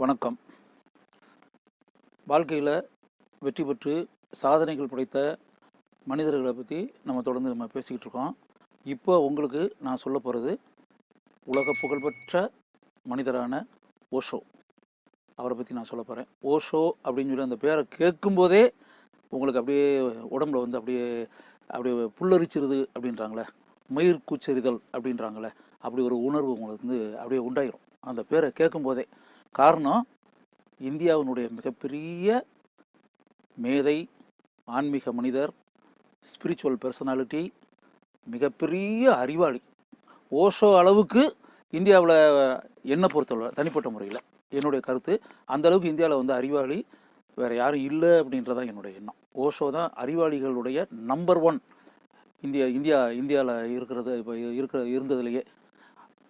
வணக்கம். வாழ்க்கையில் வெற்றி பெற்று சாதனைகள் படைத்த மனிதர்களை பற்றி நம்ம பேசிக்கிட்டு இருக்கோம். இப்போ உங்களுக்கு நான் சொல்ல போகிறது உலக புகழ்பெற்ற மனிதரான ஓஷோ. அவரை பற்றி நான் சொல்ல போகிறேன். ஓஷோ அப்படின்னு சொல்லி அந்த பேரை கேட்கும்போதே உங்களுக்கு அப்படியே உடம்புல வந்து அப்படியே அப்படியே புல்லரிச்சிருது அப்படின்றாங்களே, மயிர் கூச்சரிதல் அப்படின்றாங்களே, அப்படி ஒரு உணர்வு உங்களுக்கு வந்து அப்படியே உண்டாயிரும் அந்த பேரை கேட்கும்போதே. காரணம், இந்தியாவினுடைய மிகப்பெரிய மேதை, ஆன்மீக மனிதர், ஸ்பிரிச்சுவல் பர்சனாலிட்டி, மிகப்பெரிய அறிவாளி. ஓஷோ அளவுக்கு இந்தியாவில் என்னை பொறுத்தவரை தனிப்பட்ட முறையில் என்னுடைய கருத்து, அந்த அளவுக்கு இந்தியாவில் வந்து அறிவாளி வேறு யாரும் இல்லை அப்படின்றதான் என்னுடைய எண்ணம். ஓஷோ தான் அறிவாளிகளுடைய நம்பர் 1 இந்தியாவில் இருக்கிறது. இப்போ இருந்ததுலேயே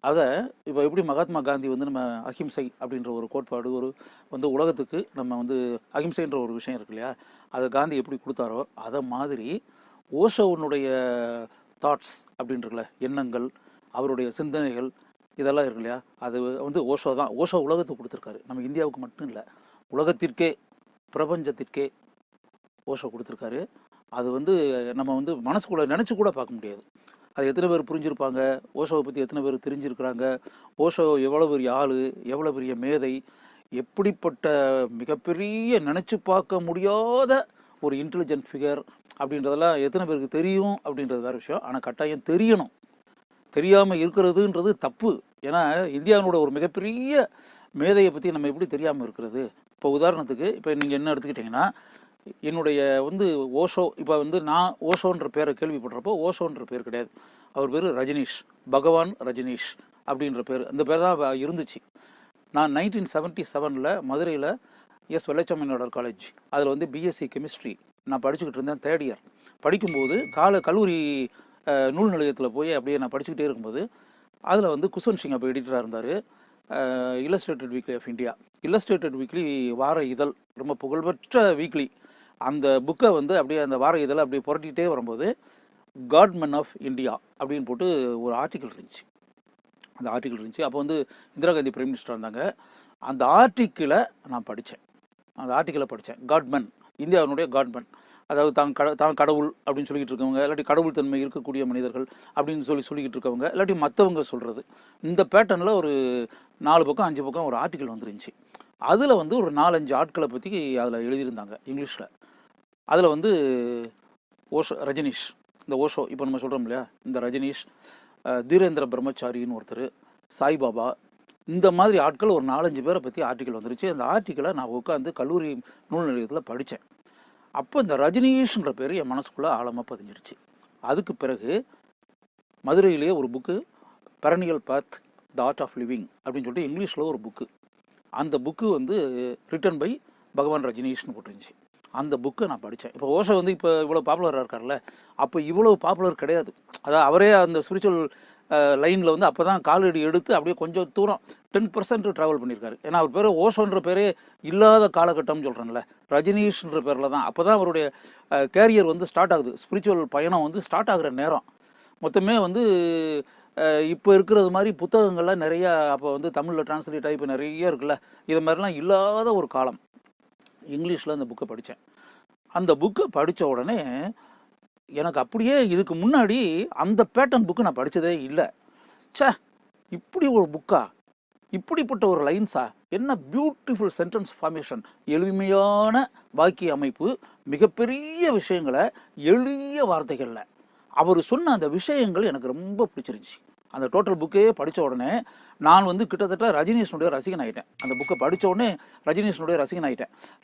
அதை இப்போ எப்படி மகாத்மா காந்தி வந்து நம்ம அஹிம்சை அப்படின்ற ஒரு கோட்பாடு ஒரு வந்து உலகத்துக்கு நம்ம வந்து அஹிம்சைன்ற ஒரு விஷயம் இருக்கு இல்லையா, அதை காந்தி எப்படி கொடுத்தாரோ அதை மாதிரி ஓஷோனுடைய தாட்ஸ் அப்படின்றல எண்ணங்கள், அவருடைய சிந்தனைகள் இதெல்லாம் இருக்கு இல்லையா, அது வந்து ஓஷோ உலகத்துக்கு கொடுத்துருக்காரு. நம்ம இந்தியாவுக்கு மட்டும் இல்லை, உலகத்திற்கே பிரபஞ்சத்திற்கே ஓஷோ கொடுத்துருக்காரு. அது வந்து நம்ம வந்து மனசுக்குள்ளே நினச்சி கூட பார்க்க முடியாது. அது எத்தனை பேர் புரிஞ்சிருப்பாங்க, ஓஷோவை பற்றி எத்தனை பேர் தெரிஞ்சிருக்கிறாங்க, ஓஷோ எவ்வளோ பெரிய ஆள், எவ்வளோ பெரிய மேதை, எப்படிப்பட்ட மிகப்பெரிய நினச்சி பார்க்க முடியாத ஒரு இன்டெலிஜென்ட் ஃபிகர் அப்படின்றதெல்லாம் எத்தனை பேருக்கு தெரியும் அப்படின்றது வேறு விஷயம். ஆனால் கட்டாயம் தெரியணும். தெரியாமல் இருக்கிறதுன்றது தப்பு. ஏன்னா இந்தியாவோட ஒரு மிகப்பெரிய மேதையை பற்றி நம்ம எப்படி தெரியாமல் இருக்கிறது? இப்போ உதாரணத்துக்கு இப்போ நீங்கள் என்ன எடுத்துக்கிட்டிங்கன்னா, என்னுடைய வந்து ஓஷோ, இப்போ வந்து நான் ஓஷோன்ற பேரை கேள்விப்படுறப்போ ஓஷோன்ற பேர் கிடையாது, அவர் பேர் ரஜினிஷ், பகவான் ரஜினிஷ் அப்படின்ற பேர், அந்த பேர் தான் இருந்துச்சு. நான் 1977 மதுரையில் எஸ் வெள்ளச்சாமிநாதர் காலேஜ், அதில் வந்து பிஎஸ்சி கெமிஸ்ட்ரி நான் படிச்சுக்கிட்டு இருந்தேன். 3rd இயர் படிக்கும்போது கல்லூரி நூல் நிலையத்தில் போய் அப்படியே நான் படிச்சுக்கிட்டே இருக்கும்போது அதில் வந்து குஷ்வந்த் சிங் அப்போ எடிட்டராக இருந்தார். Illustrated weekly of India, illustrated weekly வார இதழ், ரொம்ப புகழ்பெற்ற வீக்லி. அந்த புக்கை வந்து அப்படியே அந்த வார இதழை அப்படியே புரட்டிகிட்டே வரும்போது காட்மென் ஆஃப் இந்தியா அப்படின்னு போட்டு ஒரு ஆர்டிக்கிள் இருந்துச்சு. அந்த ஆர்டிக்கிள் இருந்துச்சு. அப்போ வந்து இந்திரா காந்தி பிரைம் மினிஸ்டர் இருந்தாங்க. அந்த ஆர்டிக்கிளை நான் படித்தேன். காட்மென், இந்தியாவினுடைய காட்மென், அதாவது தான் கடவுள் அப்படின்னு சொல்லிக்கிட்டு இருக்கவங்க, இல்லாட்டி கடவுள் தன்மை இருக்கக்கூடிய மனிதர்கள் அப்படின்னு சொல்லிக்கிட்டு இருக்கவங்க, இல்லாட்டி மற்றவங்க சொல்கிறது. இந்த பேட்டர்னில் ஒரு 4 பக்கம் 5 பக்கம் ஒரு ஆர்டிக்கிள் வந்துருந்துச்சு. அதில் வந்து ஒரு 4-5 ஆட்களை பற்றி அதில் எழுதியிருந்தாங்க இங்கிலீஷில். அதில் வந்து ரஜினிஷ், இந்த ஓஷோ இப்போ நம்ம சொல்கிறோம் இல்லையா, இந்த ரஜினிஷ், தீரேந்திர பிரம்மச்சாரின்னு ஒருத்தர், சாய்பாபா, இந்த மாதிரி ஆட்கள் ஒரு 4-5 பேரை பற்றி ஆர்டிக்கிள் வந்துருச்சு. அந்த ஆர்டிக்கிளை நான் உட்காந்து கல்லூரி நூல் நிலையத்தில் படித்தேன். அப்போ இந்த ரஜினிஷ்ன்ற பேர் என் மனசுக்குள்ளே ஆழமாக பதிஞ்சிருச்சு. அதுக்கு பிறகு மதுரையிலேயே ஒரு book, perennial path the art of living அப்படின்னு சொல்லிட்டு இங்கிலீஷில் ஒரு புக்கு. அந்த புக்கு வந்து ரிட்டன் பை பகவான் ரஜினிஷ்னு போட்டுருந்துச்சு. அந்த புக்கை நான் படித்தேன். இப்போ ஓஷோ வந்து இப்போ இவ்வளோ பாப்புலராக இருக்கார்ல, அப்போ இவ்வளோ பாப்புலர் கிடையாது. அதாவது அவரே அந்த ஸ்பிரிச்சுவல் லைனில் வந்து அப்போ தான் காலடி எடுத்து அப்படியே கொஞ்சம் தூரம் 10% ட்ராவல் பண்ணியிருக்காரு. ஏன்னா அவர் பேர் ஓஷோன்ற பேரே இல்லாத காலகட்டம்னு சொல்கிறேன்ல, ரஜினிஷ்ன்ற பேரில் தான் அப்போ தான் அவருடைய கேரியர் வந்து ஸ்டார்ட் ஆகுது. ஸ்பிரிச்சுவல் பயணம் வந்து ஸ்டார்ட் ஆகுற நேரம். மொத்தமே வந்து இப்போ இருக்கிறது மாதிரி புத்தகங்கள்லாம் நிறையா அப்போ வந்து தமிழில் டிரான்ஸ்லேட் ஆகி இப்போ நிறைய இருக்குல்ல, இது மாதிரிலாம் இல்லாத ஒரு காலம். இங்கிலீஷில் அந்த புக்கை படித்தேன். அந்த புக்கை படித்த உடனே எனக்கு அப்படியே இதுக்கு முன்னாடி அந்த பேட்டர்ன் புக்கு நான் படித்ததே இல்லை. இப்படி ஒரு புக்கா, இப்படிப்பட்ட ஒரு லைன்ஸா, என்ன பியூட்டிஃபுல் சென்டென்ஸ் ஃபார்மேஷன், எளிமையான வாக்கிய அமைப்பு, மிகப்பெரிய விஷயங்களை எளிய வார்த்தைகளில் அவர் சொன்ன அந்த விஷயங்கள் எனக்கு ரொம்ப பிடிச்சிருந்துச்சு. அந்த டோட்டல் புக்கே படித்த உடனே நான் வந்து கிட்டத்தட்ட ரஜினிஷனுடைய ரசிகன் ஆகிட்டேன். அந்த புக்கை படித்த உடனே ரஜினிஷனுடைய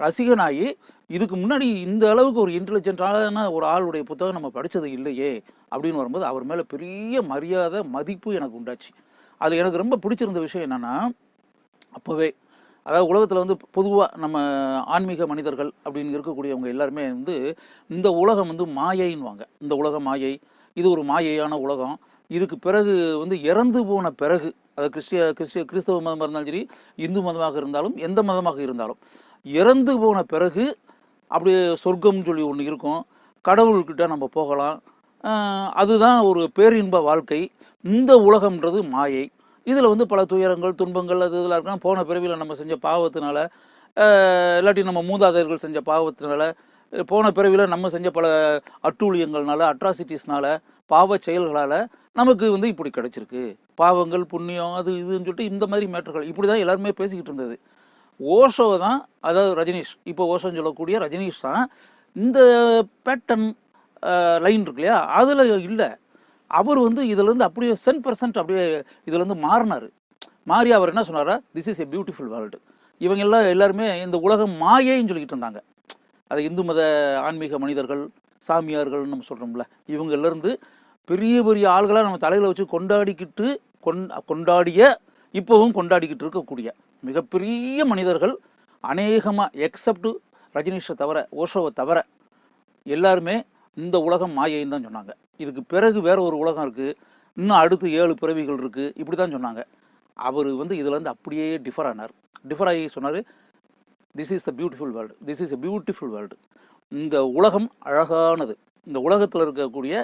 ரசிகனாகி இதுக்கு முன்னாடி இந்த அளவுக்கு ஒரு இன்டெலிஜென்ட்டான ஒரு ஆளுடைய புத்தகம் நம்ம படித்தது இல்லையே அப்படின்னு வரும்போது அவர் மேலே பெரிய மரியாதை, மதிப்பு எனக்கு உண்டாச்சு. அது எனக்கு ரொம்ப பிடிச்சிருந்த விஷயம் என்னென்னா, அப்போவே அதாவது உலகத்தில் வந்து பொதுவாக நம்ம ஆன்மீக மனிதர்கள் அப்படின்னு இருக்கக்கூடியவங்க எல்லாருமே வந்து இந்த உலகம் வந்து மாயைன்னுவாங்க. இந்த உலகம் மாயை, இது ஒரு மாயையான உலகம். இதுக்கு பிறகு வந்து இறந்து போன பிறகு, அதாவது கிறிஸ்தவ மதமாக இருந்தாலும் சரி, இந்து மதமாக இருந்தாலும், எந்த மதமாக இருந்தாலும், இறந்து போன பிறகு அப்படியே சொர்க்கம்னு சொல்லி ஒன்று இருக்கும், கடவுள்கிட்ட நம்ம போகலாம், அதுதான் ஒரு பேரின்ப வாழ்க்கை. இந்த உலகம்ன்றது மாயை. இதில் வந்து பல துயரங்கள் துன்பங்கள் அது இதெல்லாம் இருக்கலாம். போன பிறவியில் நம்ம செஞ்ச பாவத்தினால, இல்லாட்டி நம்ம மூதாதையர்கள் செஞ்ச பாவத்தினால, போன பிறவியில் நம்ம செஞ்ச பல அட்டூழியங்கள்னால, அட்ராசிட்டிஸ்னால, பாவ செயல்களால் நமக்கு வந்து இப்படி கிடைச்சிருக்கு. பாவங்கள் புண்ணியம் அது இதுன்னு சொல்லிட்டு இந்த மாதிரி மேட்டர்கள் இப்படி தான் எல்லாருமே பேசிக்கிட்டு இருந்தது. ஓஷோ தான், அதாவது ரஜினிஷ், இப்போ ஓஷோன்னு சொல்லக்கூடிய ரஜினிஷ் தான் இந்த பேட்டன் லைன் இருக்கு இல்லையா, அதில் இல்லை. அவர் வந்து இதுலேருந்து அப்படியே 10% அப்படியே இதுலேருந்து மாறினார். மாறி அவர் என்ன சொன்னாரா, this is a beautiful world. இவங்க எல்லாருமே இந்த உலகம் மாயைன்னு சொல்லிக்கிட்டு இருந்தாங்க. அதை இந்து மத ஆன்மீக மனிதர்கள், சாமியார்கள்னு நம்ம சொல்கிறோம்ல, இவங்கலேருந்து பெரிய பெரிய ஆள்களாக நம்ம தலையில் வச்சு கொண்டாடிக்கிட்டு கொண்டாடிய இப்போவும் கொண்டாடிக்கிட்டு இருக்கக்கூடிய மிகப்பெரிய மனிதர்கள் அநேகமாக எக்ஸப்ட் ரஜினிஷை தவிர, ஓஷோவை தவிர எல்லாருமே இந்த உலகம் மாயைன்னு தான் சொன்னாங்க. இதுக்கு பிறகு வேற ஒரு உலகம் இருக்குது, இன்னும் அடுத்து 7 பிறவிகள் இருக்குது, இப்படி தான் சொன்னாங்க. அவர் வந்து இதுலேருந்து அப்படியே டிஃபர் ஆனார். டிஃபர் ஆகி சொன்னார், this is the beautiful world, this is a beautiful world. இந்த உலகம் அழகானது. இந்த உலகத்தில் இருக்கக்கூடிய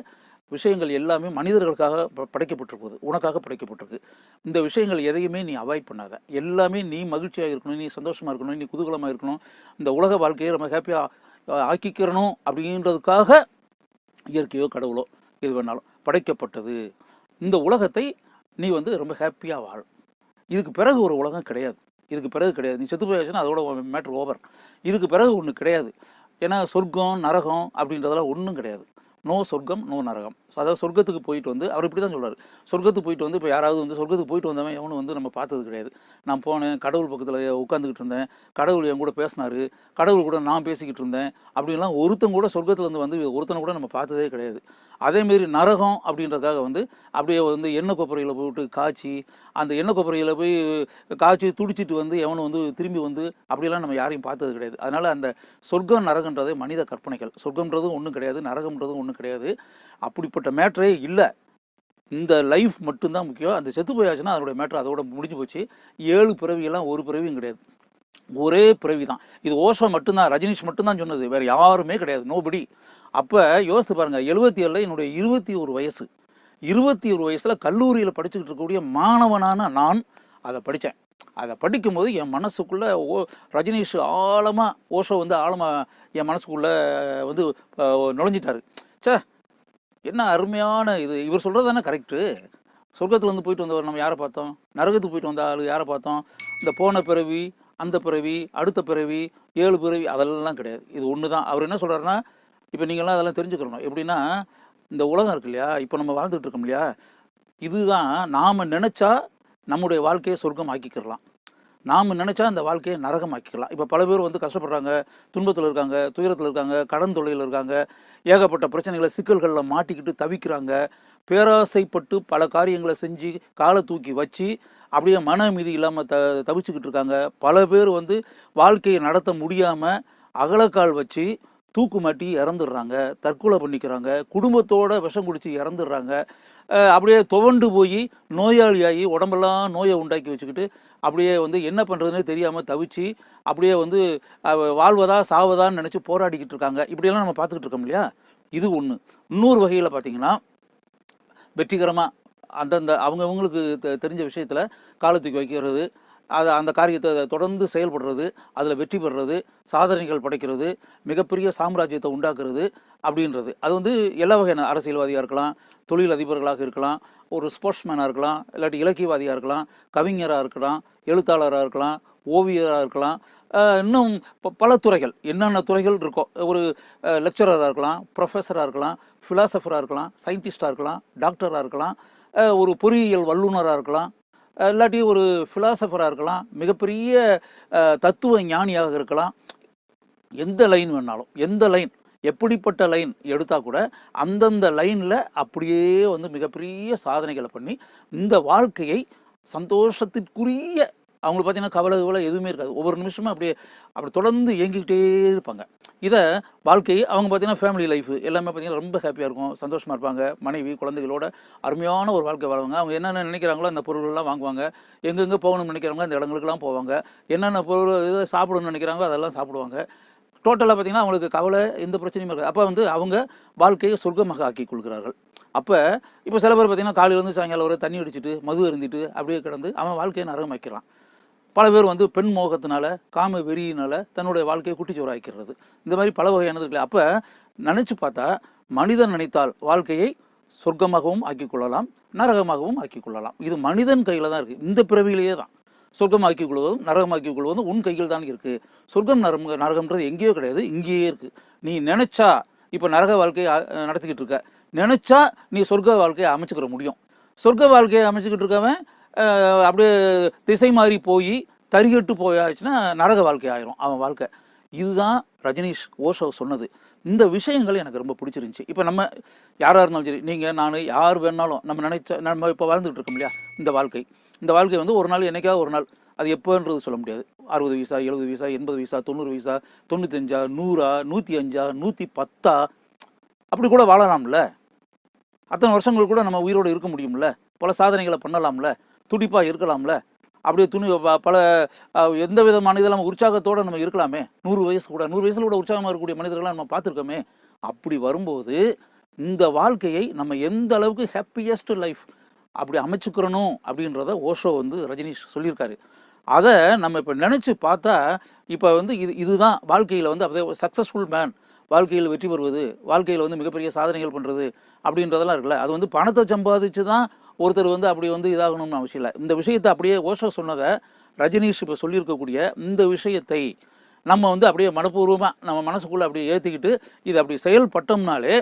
விஷயங்கள் எல்லாமே மனிதர்களுக்காக படைக்கப்பட்டிருப்பது, உனக்காக படைக்கப்பட்டிருக்கு. இந்த விஷயங்கள் எதையுமே நீ அவாய்ட் பண்ணாத. எல்லாமே நீ மகிழ்ச்சியாக இருக்கணும், நீ சந்தோஷமாக இருக்கணும், நீ குதூகலமாக இருக்கணும், இந்த உலக வாழ்க்கையை நம்ம ஹாப்பியாக ஆக்கிக்கிறணும் அப்படின்றதுக்காக இயற்கையோ கடவுளோ எது வேணாலும் படைக்கப்பட்டது. இந்த உலகத்தை நீ வந்து ரொம்ப ஹாப்பியாக வாழ். இதுக்கு பிறகு ஒரு உலகம் கிடையாது, இதுக்கு பிறகு கிடையாது. நீ செத்து போயாச்சுன்னா அதோட மேட்ரு ஓவர். இதுக்கு பிறகு ஒன்று கிடையாது. ஏன்னா சொர்க்கம் நரகம் அப்படின்றதெல்லாம் ஒன்றும் கிடையாது. நோ சொர்க்கம் நோ நரகம். அதாவது சொர்க்கத்துக்கு போயிட்டு வந்து அவர் இப்படி தான் சொல்கிறார். சொர்க்கத்துக்கு போயிட்டு வந்து இப்போ யாராவது வந்து சொர்க்கத்துக்கு போயிட்டு வந்தவன் எவனும் வந்து நம்ம பார்த்தது கிடையாது. நான் போனேன், கடவுள் பக்கத்தில் உட்காந்துக்கிட்டு இருந்தேன், கடவுள் என் கூட பேசினார், கடவுள் கூட நான் பேசிக்கிட்டு இருந்தேன் அப்படின்லாம் ஒருத்தன் கூட சொர்க்கத்துலேருந்து வந்து ஒருத்தனை கூட நம்ம பார்த்ததே கிடையாது. அதேமாரி நரகம் அப்படின்றதுக்காக வந்து அப்படியே வந்து எண்ணெய் கொப்பரையில் போட்டு காய்ச்சி, அந்த எண்ணெய் கொப்பரையில் போய் காய்ச்சி துடிச்சிட்டு வந்து எவனும் வந்து திரும்பி வந்து அப்படிலாம் நம்ம யாரையும் பார்த்தது கிடையாது. அதனால் அந்த சொர்க்கம் நரகன்றதே மனித கற்பனைகள். சொர்க்கம்ன்றதும் ஒன்றும் கிடையாது, நரகம்ன்றதும் ஒன்றும் கிடையாது. அப்படிப்பட்ட மேட்ரே இல்லை. இந்த லைஃப் மட்டும்தான் முக்கியம். அந்த செத்து போயாச்சுன்னா அதோடைய மேட்ரு அதோட முடிஞ்சு போச்சு. 7 பிறவியெல்லாம் ஒரு பிறவியும் கிடையாது, ஒரே பிறவி தான். இது ஓஷோ மட்டும்தான், ரஜினிஷ் மட்டும்தான் சொன்னது, வேறு யாருமே கிடையாது, நோபடி. அப்போ யோசித்து பாருங்கள், 77 என்னுடைய 21 வயசு, 21 வயசில் கல்லூரியில் படிச்சுக்கிட்டு இருக்கக்கூடிய மாணவனான நான் அதை படித்தேன். அதை படிக்கும்போது என் மனசுக்குள்ளே ரஜினிஷ் ஆழமாக, ஓஷோ வந்து ஆழமாக என் மனசுக்குள்ளே வந்து நுழைஞ்சிட்டாரு. சே, என்ன அருமையான இது, இவர் சொல்கிறது தானே கரெக்டு. சொர்க்கத்துலேருந்து போயிட்டு வந்தவர் நம்ம யாரை பார்த்தோம், நரகத்துக்கு போயிட்டு வந்த ஆள் யாரை பார்த்தோம், இந்த போன பிறவி, அந்த பிறவி, அடுத்த பிறவி, 7 பிறவி, அதெல்லாம் கிடையாது. இது ஒன்று தான். அவர் என்ன சொல்கிறாருன்னா, இப்போ நீங்கள்லாம் அதெல்லாம் தெரிஞ்சுக்கிறணும். எப்படின்னா, இந்த உலகம் இருக்கு இல்லையா, இப்போ நம்ம வாழ்ந்துட்டு இருக்கோம் இல்லையா, இதுதான் நாம் நினச்சா நம்முடைய வாழ்க்கையை சொர்க்கம் ஆக்கிக்கிறலாம், நாம் நினச்சா அந்த வாழ்க்கையை நரகம் ஆக்கிக்கலாம். இப்போ பல பேர் வந்து கஷ்டப்படுறாங்க, துன்பத்தில் இருக்காங்க, துயரத்தில் இருக்காங்க, கடன் தொல்லையில் இருக்காங்க, ஏகப்பட்ட பிரச்சனைகளை சிக்கல்களில் மாட்டிக்கிட்டு தவிக்கிறாங்க. பேராசைப்பட்டு பல காரியங்களை செஞ்சு காலை தூக்கி வச்சு அப்படியே மன அமைதி இல்லாமல் தவிச்சுக்கிட்டு இருக்காங்க. பல பேர் வந்து வாழ்க்கையை நடத்த முடியாமல் அகலக்கால் வச்சு தூக்கு மாட்டி இறந்துடுறாங்க, தற்கொலை பண்ணிக்கிறாங்க, குடும்பத்தோட விஷம் குடித்து இறந்துடுறாங்க. அப்படியே துவண்டு போய் நோயாளியாகி உடம்பெல்லாம் நோயை உண்டாக்கி வச்சுக்கிட்டு அப்படியே வந்து என்ன பண்ணுறதுனே தெரியாமல் தவிச்சு அப்படியே வந்து வாழ்வதா சாவதான்னு நினச்சி போராடிக்கிட்டு இருக்காங்க. இப்படியெல்லாம் நம்ம பார்த்துக்கிட்டு இருக்கோம் இல்லையா. இது ஒன்று. இன்னொரு வகையில் பார்த்திங்கன்னா, வெற்றிகரமாக அந்தந்த அவங்கவுங்களுக்கு தெரிஞ்ச விஷயத்தில் காலத்துக்கு வைக்கிறது, அது அந்த காரியத்தை தொடர்ந்து செயல்படுறது, அதில் வெற்றி பெறுறது, சாதனைகள் படைக்கிறது, மிகப்பெரிய சாம்ராஜ்யத்தை உண்டாக்குறது அப்படின்றது. அது வந்து எல்லா வகையான அரசியல்வாதியாக இருக்கலாம், தொழில் அதிபர்களாக இருக்கலாம், ஒரு ஸ்போர்ட்ஸ்மேனாக இருக்கலாம், இல்லாட்டி இலக்கியவாதியாக இருக்கலாம், கவிஞராக இருக்கலாம், எழுத்தாளராக இருக்கலாம், ஓவியராக இருக்கலாம், இன்னும் பல துறைகள், என்னென்ன துறைகள் இருக்கோ, ஒரு லெக்சரராக இருக்கலாம், ப்ரொஃபஸராக இருக்கலாம், ஃபிலாசபராக இருக்கலாம், சயின்டிஸ்டாக இருக்கலாம், டாக்டராக இருக்கலாம், ஒரு பொறியியல் வல்லுநராக இருக்கலாம், இல்லாட்டி ஒரு ஃபிலாசபராக இருக்கலாம், மிகப்பெரிய தத்துவ ஞானியாக இருக்கலாம். எந்த லைன் வேணாலும், எந்த லைன், எப்படிப்பட்ட லைன் எடுத்தால் கூட அந்தந்த லைனில் அப்படியே வந்து மிகப்பெரிய சாதனைகளை பண்ணி இந்த வாழ்க்கையை சந்தோஷத்திற்குரிய, அவங்களுக்கு பார்த்தீங்கன்னா கவலை எதுவுமே இருக்காது, ஒவ்வொரு நிமிஷமும் அப்படி தொடர்ந்து இயங்கிக்கிட்டே இருப்பாங்க. இதை வாழ்க்கையை அவங்க பார்த்தீங்கன்னா ஃபேமிலி லைஃப் எல்லாமே பார்த்தீங்கன்னா ரொம்ப ஹாப்பியாக இருக்கும், சந்தோஷமாக இருப்பாங்க, மனைவி குழந்தைகளோட அருமையான ஒரு வாழ்க்கை வாழ்வாங்க. அவங்க என்னென்ன நினைக்கிறாங்களோ அந்த பொருள்கள்லாம் வாங்குவாங்க, எங்கெங்கே போகணும்னு நினைக்கிறாங்களோ அந்த இடங்களுக்கெல்லாம் போவாங்க, என்னென்ன பொருள் இதை சாப்பிடணும்னு நினைக்கிறாங்களோ அதெல்லாம் சாப்பிடுவாங்க. டோட்டலாக பார்த்தீங்கன்னா அவங்களுக்கு கவலை எந்த பிரச்சனையும் இருக்காது. அப்போ வந்து அவங்க வாழ்க்கையை சொர்க்கமாக ஆக்கி கொள்கிறார்கள். அப்போ இப்போ சில பேர் பார்த்தீங்கன்னா காலையிலேருந்து சாயங்காலம் ஒரு தண்ணி அடிச்சுட்டு மது அருந்திட்டு அப்படியே கிடந்து அவன் வாழ்க்கையை நரகமாக்கிறான். பல பேர் வந்து பெண் மோகத்தினால காம வெறியினால தன்னுடைய வாழ்க்கையை குட்டிச்சோறாக்கிறது. இந்த மாதிரி பல வகையானது இருக்குல்ல. அப்போ நினச்சி பார்த்தா மனிதன் நினைத்தால் வாழ்க்கையை சொர்க்கமாகவும் ஆக்கிக் கொள்ளலாம், நரகமாகவும் ஆக்கிக் கொள்ளலாம். இது மனிதன் கையில் தான் இருக்குது. இந்த பிறவியிலேயே தான் சொர்க்கமாக்கிக் கொள்வதும் நரகமாக்கிக் கொள்வதும் உன் கையில் தான் இருக்குது. சொர்க்கம் நரகம்ன்றது எங்கேயோ கிடையாது, இங்கேயே இருக்குது. நீ நினைச்சா இப்போ நரக வாழ்க்கையை நடத்திக்கிட்டு இருக்க, நினைச்சா நீ சொர்க்க வாழ்க்கையை அமைச்சுக்கிற முடியும். சொர்க்க வாழ்க்கையை அமைச்சுக்கிட்டு இருக்கவன் அப்படியே திசை மாறி போய் தறிகட்டு போயாச்சுன்னா நரக வாழ்க்கை ஆயிரும் அவன் வாழ்க்கை. இதுதான் ரஜினிஷ் ஓஷோ சொன்னது. இந்த விஷயங்கள் எனக்கு ரொம்ப பிடிச்சிருந்துச்சி. இப்போ நம்ம யாராக இருந்தாலும் சரி, நீங்கள் நான் யார் வேணாலும் நம்ம இப்போ வாழ்ந்துகிட்டு இருக்கோம் இல்லையா, இந்த வாழ்க்கை வந்து ஒரு நாள் என்னைக்காவது ஒரு நாள், அது எப்போன்றது சொல்ல முடியாது. 60 வயசா, 70 வயசா, 80 வயசா, 90 வயசா, 95, 100, 105, 110 அப்படி கூட வாழலாம்ல. அத்தனை வருஷங்கள் கூட நம்ம உயிரோடு இருக்க முடியும்ல, பல சாதனைகளை பண்ணலாம்ல, துடிப்பாக இருக்கலாம்ல, அப்படியே பல எந்த விதமான இதெல்லாம் உற்சாகத்தோடு நம்ம இருக்கலாமே. 100 வயசில் கூட உற்சாகமாக இருக்கக்கூடிய மனிதர்களாக நம்ம பார்த்துருக்கோமே. அப்படி வரும்போது இந்த வாழ்க்கையை நம்ம எந்த அளவுக்கு ஹாப்பியஸ்ட் லைஃப் அப்படி அமைச்சுக்கிறணும் அப்படின்றத ஓஷோ வந்து ரஜினிஷ் சொல்லியிருக்காரு. அதை நம்ம இப்போ நினச்சி பார்த்தா இப்போ வந்து இதுதான் வாழ்க்கையில் வந்து அப்படியே சக்ஸஸ்ஃபுல் மேன், வாழ்க்கையில் வெற்றி பெறுவது, வாழ்க்கையில் வந்து மிகப்பெரிய சாதனைகள் பண்ணுறது அப்படின்றதெல்லாம் இருக்குல்ல. அது வந்து பணத்தை சம்பாதிச்சு தான் ஒருத்தர் வந்து அப்படி வந்து இதாகணும்னு அவசியம் இல்லை. இந்த விஷயத்தை அப்படியே ஓஷோ சொன்னதை ரஜினிஷ் இப்போ சொல்லியிருக்கக்கூடிய இந்த விஷயத்தை நம்ம வந்து அப்படியே மனப்பூர்வமாக நம்ம மனசுக்குள்ளே அப்படியே ஏற்றிக்கிட்டு இது அப்படி செயல்பட்டோம்னாலே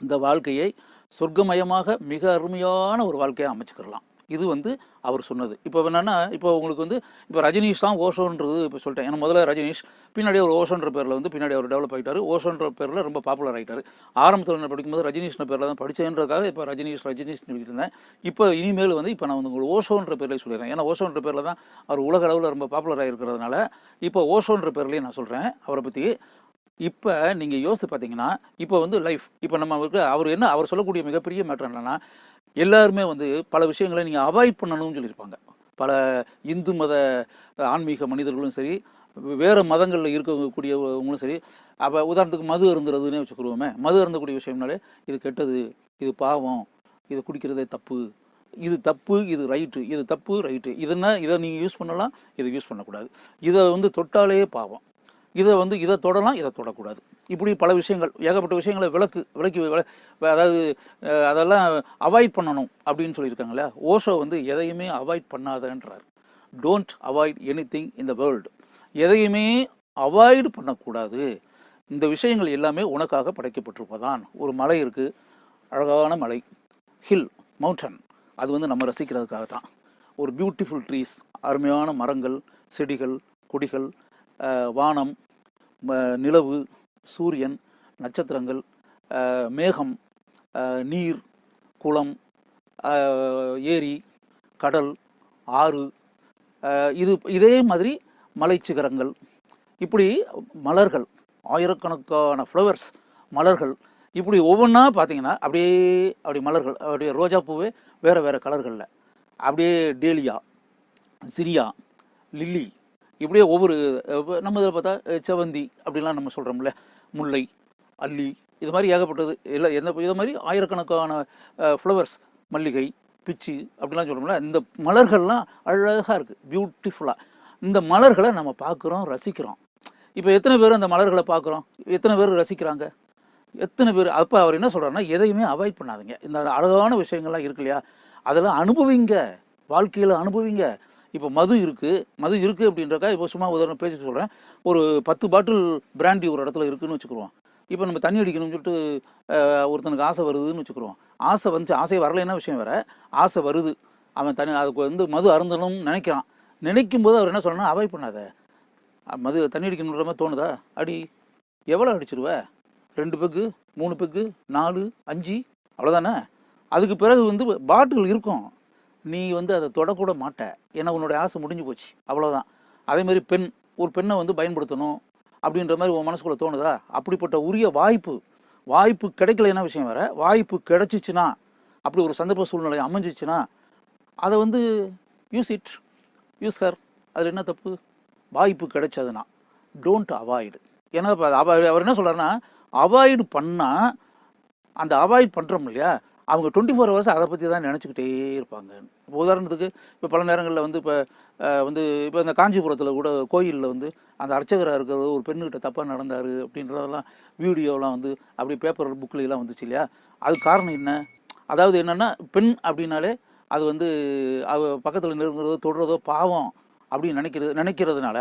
இந்த வாழ்க்கையை சொர்க்கமயமாக மிக அருமையான ஒரு வாழ்க்கையை அமைச்சுக்கிடலாம். இது வந்து அவர் சொன்னது. இப்போ என்னென்னா, இப்போ உங்களுக்கு வந்து இப்போ ரஜினிஷ் தான் ஓஷோன்றது இப்போ சொல்லிட்டேன். ஏன்னா முதல்ல ரஜினிஷ், பின்னாடி ஒரு ஓஷோன்ற பேரில் வந்து பின்னாடி அவர் டெவலப் ஆகிட்டார். ஓஷோன்ற பேரில் ரொம்ப பாப்புலர் ஆகிட்டார். ஆரம்பத்தில் நான் படிக்கும்போது ரஜினிஷ்ன்ற பேரில் தான் படித்தேன்றதுக்காக இப்போ ரஜினிஷ் சொல்லிட்டு இருந்தேன். இப்போ இனிமேல் வந்து இப்போ நான் வந்து உங்களுக்கு ஓஷோன்ற பேரில் சொல்லிடுறேன். ஏன்னா ஓஷோன்ற பேரில் தான் அவர் உலக அளவில் ரொம்ப பாப்புலர் ஆகிருக்கிறதுனால இப்போ ஓஷோன்ற பேர்லேயே நான் சொல்கிறேன் அவரை பற்றி. இப்போ நீங்கள் யோசித்து பார்த்தீங்கன்னா இப்போ வந்து லைஃப் இப்போ நம்ம அவர் சொல்லக்கூடிய மிகப்பெரிய மேட்டர் என்னென்னா, எல்லாருமே வந்து பல விஷயங்களை நீங்கள் அவாய்ட் பண்ணணும்னு சொல்லியிருப்பாங்க. பல இந்து மத ஆன்மீக மனிதர்களும் சரி, வேறு மதங்களில் இருக்கக்கூடியவங்களும் சரி. அப்போ உதாரணத்துக்கு மது அருந்துறதுன்னே வச்சுக்கிடுவோமே. மது அருந்தக்கூடிய விஷயம்னாலே இது கெட்டது, இது பாவம், இது குடிக்கிறதே தப்பு, இது தப்பு, இது ரைட்டு, இது தப்பு ரைட்டு, இதை நீங்கள் யூஸ் பண்ணலாம், இதை யூஸ் பண்ணக்கூடாது, இதை வந்து தொட்டாலே பாவம், இதை தொடலாம், இதை தொடக்கூடாது, இப்படி பல விஷயங்கள், ஏகப்பட்ட விஷயங்களை விளக்கி அதாவது அதெல்லாம் அவாய்ட் பண்ணணும் அப்படின்னு சொல்லியிருக்காங்களே. ஓஷோ வந்து எதையுமே அவாய்ட் பண்ணாதன்றார். Don't avoid anything in the world. எதையுமே அவாய்டு பண்ணக்கூடாது. இந்த விஷயங்கள் எல்லாமே உனக்காக படைக்கப்பட்டிருப்பதான். ஒரு மலை இருக்குது, அழகான மலை, ஹில், மவுண்டன், அது வந்து நம்ம ரசிக்கிறதுக்காக தான். ஒரு பியூட்டிஃபுல் ட்ரீஸ், அருமையான மரங்கள், செடிகள், கொடிகள், வானம், நிலவு, சூரியன், நட்சத்திரங்கள், மேகம், நீர், குளம், ஏரி, கடல், ஆறு, இதே மாதிரி மலைச்சிகரங்கள், இப்படி மலர்கள், ஆயிரக்கணக்கான ஃப்ளவர்ஸ், மலர்கள், இப்படி ஒவ்வொன்றா பார்த்தீங்கன்னா அப்படி மலர்கள், அப்படியே ரோஜா பூவே வேறு கலர்களில், அப்படியே டேலியா, சிரியா, லில்லி, இப்படியே ஒவ்வொரு நம்ம இதில் பார்த்தா செவந்தி அப்படிலாம் நம்ம சொல்கிறோம்ல, முல்லை, அல்லி, இது மாதிரி ஏகப்பட்டது எல்லாம் இது மாதிரி ஆயிரக்கணக்கான ஃப்ளவர்ஸ், மல்லிகை, பிச்சி அப்படிலாம் சொல்கிறோம்ல. இந்த மலர்கள்லாம் அழகாக இருக்குது, பியூட்டிஃபுல்லாக. இந்த மலர்களை நம்ம பார்க்குறோம், ரசிக்கிறோம். இப்போ எத்தனை பேர் அந்த மலர்களை பார்க்குறோம், எத்தனை பேர் ரசிக்கிறாங்க, எத்தனை பேர்? அப்போ அவர் என்ன சொல்கிறாருன்னா, எதையுமே அவாய்ட் பண்ணாதீங்க. இந்த அழகான விஷயங்கள்லாம் இருக்கு இல்லையா, அதெல்லாம் அனுபவிங்க, வாழ்க்கையில் அனுபவிங்க. இப்போ மது இருக்குது அப்படின்றக்கா இப்போ சும்மா உதாரணம் பேசிட்டு சொல்கிறேன். ஒரு 10 பாட்டில் பிராண்டி ஒரு இடத்துல இருக்குதுன்னு வச்சுக்குருவோம். இப்போ நம்ம தண்ணி அடிக்கணும்னு சொல்லிட்டு ஒருத்தனுக்கு ஆசை வருதுன்னு வச்சுக்குருவோம். ஆசை வரலைன்னா விஷயம் வேறு, ஆசை வருது, அவன் அதுக்கு வந்து மது அருந்தணும்னு நினைக்கும் போது அவர் என்ன சொல்கிறேன்னா, அவாய்ட் பண்ணாத. தண்ணி அடிக்கணுன்ற மாதிரி தோணுதா, அடி. எவ்வளோ அடிச்சிருவ? 2 பெக்கு, 3 பெக்கு, 4, 5, அவ்வளோதானே. அதுக்கு பிறகு வந்து பாட்டில் இருக்கும், நீ வந்து அதை தொடக்கூட மாட்ட, ஏன்னா உன்னுடைய ஆசை முடிஞ்சு போச்சு, அவ்வளோதான். அதேமாதிரி ஒரு பெண்ணை வந்து பயன்படுத்தணும் அப்படின்ற மாதிரி உன் மனசுக்குள்ளே தோணுதா, அப்படிப்பட்ட உரிய வாய்ப்பு கிடைக்கலைன்னா விஷயம் வேறு. வாய்ப்பு கிடைச்சிச்சுன்னா, அப்படி ஒரு சந்தர்ப்ப சூழ்நிலை அமைஞ்சிச்சுன்னா அதை வந்து யூஸ் ஹர், அதில் என்ன தப்பு? வாய்ப்பு கிடைச்சதுன்னா டோன்ட் அவாய்டு. ஏன்னா இப்போ அவர் என்ன சொல்கிறாருன்னா, அவாய்டு பண்ணால் அந்த அவாய்ட் பண்ணுறோம் இல்லையா, அவங்க 24 ஹவர்ஸ் அதை பற்றி தான் நினச்சிக்கிட்டே இருப்பாங்க. இப்போ உதாரணத்துக்கு இப்போ பல நேரங்களில் வந்து இப்போ இந்த காஞ்சிபுரத்தில் கூட கோயிலில் வந்து அந்த அர்ச்சகராக இருக்கிறது ஒரு பெண்ணுக்கிட்ட தப்பாக நடந்தார் அப்படின்றதெல்லாம் வீடியோலாம் வந்து அப்படி பேப்பர் புக்கிலலாம் வந்துச்சு இல்லையா. அது காரணம் என்ன? அதாவது என்னென்னா, பெண் அப்படின்னாலே அது வந்து பக்கத்தில் நெருங்குறதோ தொடுறதோ பாவம் அப்படின்னு நினைக்கிறதுனால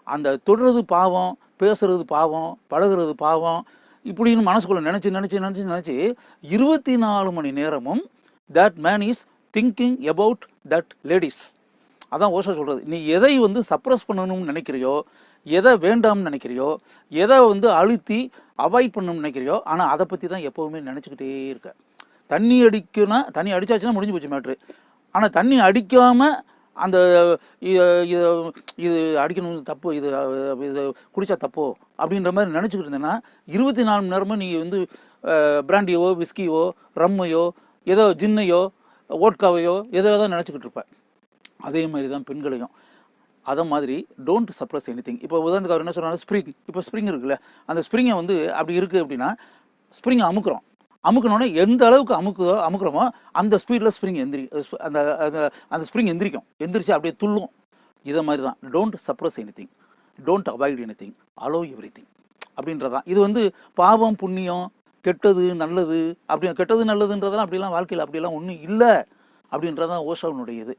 அந்த தொடுறது பாவம், பேசுறது பாவம், பழகுறது பாவம் இப்படின்னு மனசுக்குள்ளே நினச்சி 24 மணி நேரமும் that man is thinking about that ladies. அதான் ஓஷோ சொல்கிறது. நீ எதை வந்து சப்ரஸ் பண்ணணும்னு நினைக்கிறியோ, எதை வேண்டாம்னு நினைக்கிறியோ, எதை வந்து அழுத்தி அவாய்ட் பண்ணணும்னு நினைக்கிறியோ, ஆனால் அதை பற்றி தான் எப்போவுமே நினச்சிக்கிட்டே இருக்க. தண்ணி அடித்தாச்சுன்னா முடிஞ்சு போச்சு மேட்ரு. ஆனால் தண்ணி அடிக்காமல் அந்த இது அடிக்கணும் தப்பு, இது குடித்தா தப்போ அப்படின்ற மாதிரி நினச்சிக்கிட்டு இருந்தேன்னா 24 மணி நேரமும் நீங்கள் வந்து பிராண்டியோ, விஸ்கியோ, ரம்மையோ, ஏதோ ஜின்னையோ, ஓட்காவையோ ஏதோ தான் நினச்சிக்கிட்டு இருப்பேன். அதே மாதிரி தான் பெண்களையும். அதை மாதிரி டோன்ட் சப்ரஸ் எனி திங். இப்போ உதாரணத்துக்கு அவர் என்ன சொல்கிறாங்க, இப்போ ஸ்ப்ரிங் இருக்குல்ல, அந்த ஸ்ப்ரிங்கை வந்து அப்படி இருக்குது அப்படின்னா ஸ்ப்ரிங்கை அமுக்கணுன்னே எந்த அளவுக்கு அமுக்குறோமோ அந்த ஸ்பீடில் ஸ்ப்ரிங் அந்த ஸ்ப்ரிங் எந்திரிச்சு அப்படியே துள்ளும். இதை மாதிரி தான் don't suppress anything, don't avoid anything, allow everything அப்படின்றதான். இது வந்து பாவம் புண்ணியம், கெட்டது நல்லது கெட்டது நல்லதுன்றதெல்லாம் அப்படிலாம் வாழ்க்கையில் அப்படிலாம் ஒன்றும் இல்லை அப்படின்றதான் ஓஷோனுடைய இது.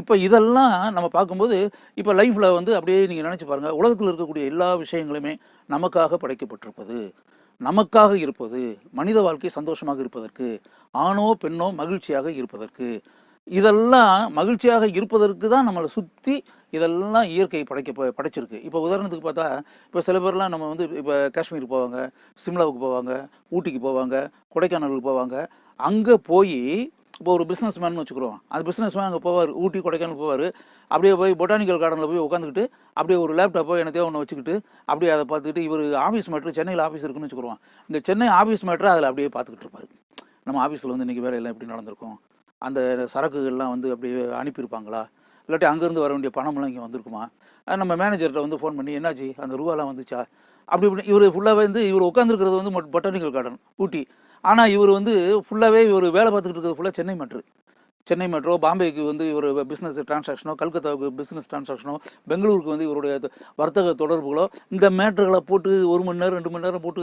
இப்போ இதெல்லாம் நம்ம பார்க்கும்போது இப்போ லைஃப்பில் வந்து அப்படியே நீங்கள் நினச்சி பாருங்கள், உலகத்தில் இருக்கக்கூடிய எல்லா விஷயங்களுமே நமக்காக படைக்கப்பட்டிருப்பது, நமக்காக இருப்பது, மனித வாழ்க்கை சந்தோஷமாக இருப்பதற்கு, ஆணோ பெண்ணோ மகிழ்ச்சியாக இருப்பதற்கு, இதெல்லாம் மகிழ்ச்சியாக இருப்பதற்கு தான் நம்மளை சுற்றி இதெல்லாம் இயற்கை படைச்சிருக்கு. இப்போ உதாரணத்துக்கு பார்த்தா, இப்போ சில பேர்லாம் நம்ம வந்து இப்போ காஷ்மீர் போவாங்க, சிம்லாவுக்கு போவாங்க, ஊட்டிக்கு போவாங்க, கொடைக்கானலுக்கு போவாங்க. அங்கே போய் இப்போ ஒரு பிஸ்னஸ் மேன் வச்சுக்கிறோம், அந்த பிஸ்னஸ் மேன் அங்கே போவார், ஊட்டி கொடைக்கானல் போவார். அப்படியே போய் பொட்டானிக்கல் கார்டனில் போய் உட்காந்துக்கிட்டு அப்படியே ஒரு லேப்டாப்போ என்னத்தையோ ஒன்று வச்சுக்கிட்டு அப்படியே அதை பார்த்துக்கிட்டு, இவர் ஆஃபீஸ் மேட்ரு சென்னையில் ஆஃபீஸ் இருக்குன்னு வச்சுக்கிறோம், இந்த சென்னை ஆஃபீஸ் மேட்ரு அதில் அப்படியே பார்த்துக்கிட்டு இருப்பார். நம்ம ஆஃபீஸில் வந்து இன்றைக்கி வேலையெல்லாம் எப்படி நடந்திருக்கும், அந்த சரக்குகள்லாம் வந்து அப்படியே அனுப்பியிருப்பாங்களா, இல்லாட்டி அங்கேருந்து வர வேண்டிய பணம்லாம் இங்கே வந்திருக்குமா, நம்ம மேனேஜர்கிட்ட வந்து ஃபோன் பண்ணி என்னாச்சு அந்த ரூபாலாம் வந்துச்சா, இப்படி இவர் ஃபுல்லாகவே வந்து இவர் உட்காந்துருக்கிறது வந்து பொட்டானிக்கல் கார்டன் ஊட்டி. ஆனால் இவர் வந்து ஃபுல்லாகவே இவர் வேலை பார்த்துக்கிட்டு இருக்கிறது ஃபுல்லாக சென்னை மெட்ரோ, பாம்பேக்கு வந்து இவர் பிஸ்னஸ் டிரான்சாக்ஷனோ, கல்கத்தாவுக்கு பிஸ்னஸ் டிரான்சாக்ஷனோ, பெங்களூருக்கு வந்து இவருடைய வர்த்தக தொடர்புகளோ, இந்த மேட்ருகளை போட்டு 1 மணி நேரம் 2 மணி நேரம் போட்டு